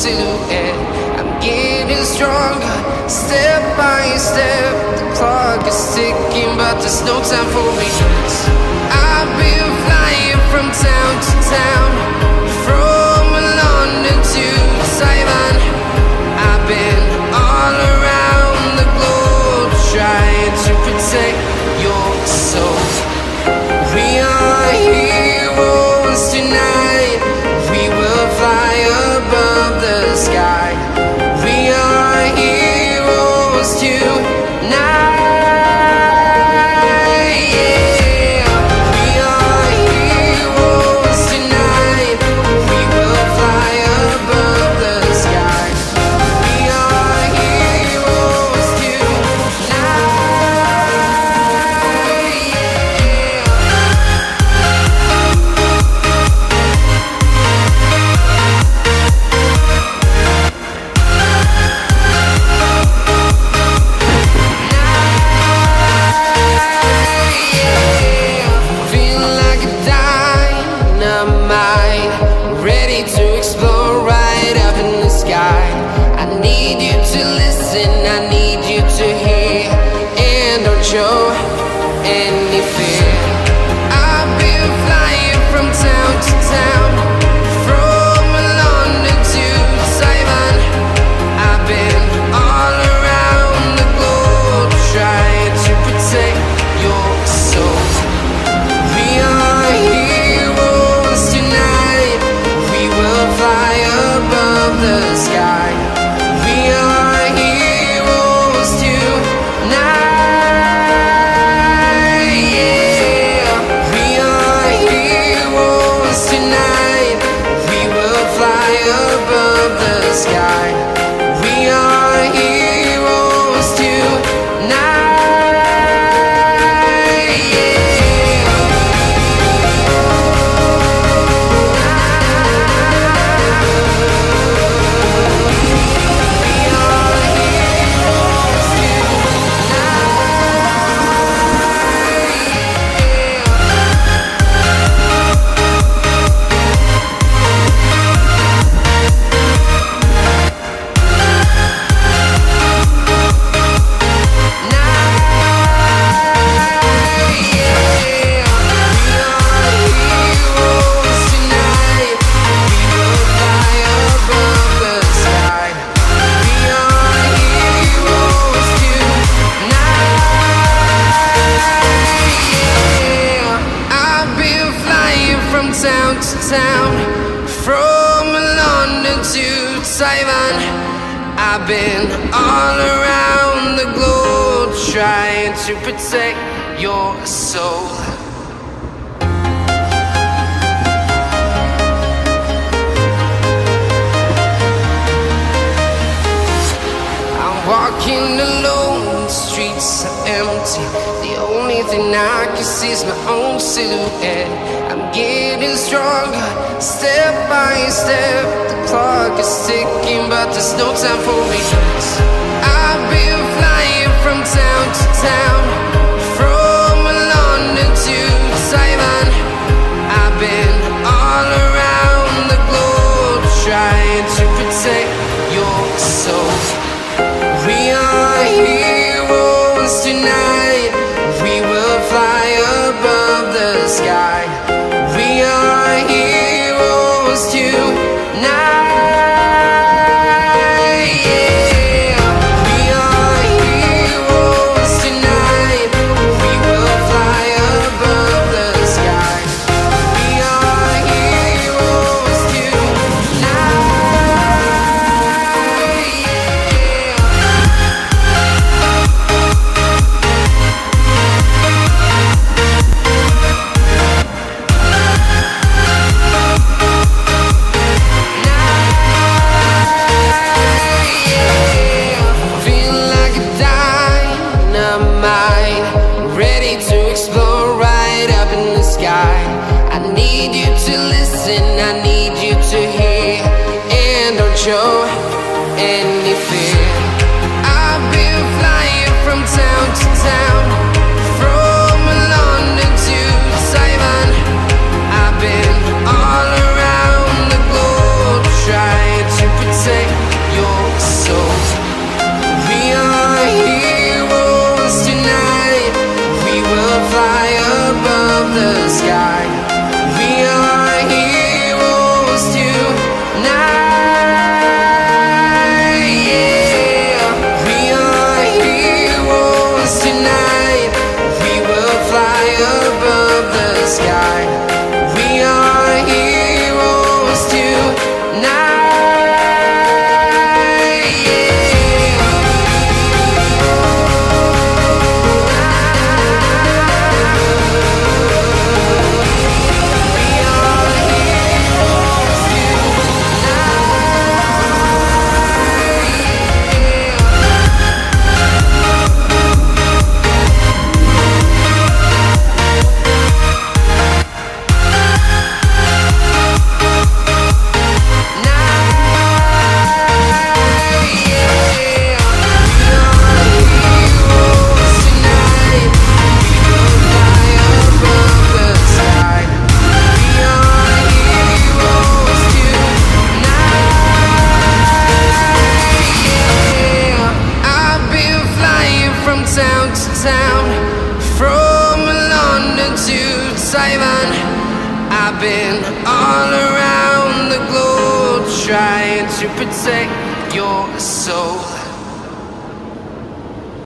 silhouette. I'm getting stronger, step by step. The clock is ticking, but there's no time for regrets. I've been flying from town to town, from London to Taiwan. I've been all around the globe, trying to protect your soul. We are heroes tonight. We will fly above the sky. We are heroes tonight. Yeah. We are heroes tonight. We will fly above the sky. We are heroes tonight. Feeling like a dynamite, ready to explore right up in the sky. I need you to listen, I need you to hear, and don't show any fear. I've been flying from town to town, from London to Taiwan. I've been all around the globe, trying to protect your soul. We are heroes tonight. We will fly above the sky. We are heroes tonight. Yeah. We are heroes tonight. We will fly above the sky. We are heroes tonight. I've been flying from town to town, from London to Taiwan. I've been all around the globe, trying to protect your soul. I'm walking alone, the streets are empty. The only thing I can see is my own silhouette. I'm getting stronger, step by step. The clock is ticking, but there's no time for regrets. I've been flying from town to town, from London to Taiwan. I've been all around the globe, trying to protect your soul. We are heroes tonight. We will fly above the sky. We are heroes tonight. Yeah. We are heroes tonight. We will fly above the sky. We are heroes tonight. Feeling like a dynamite, ready to explore right up in the sky. I need you to listen, I need you to hear, and don't show any fear. I've been flying from town to town, from London to Taiwan. I've been all around the globe, trying to protect I've been all around the globe trying to protect your soul.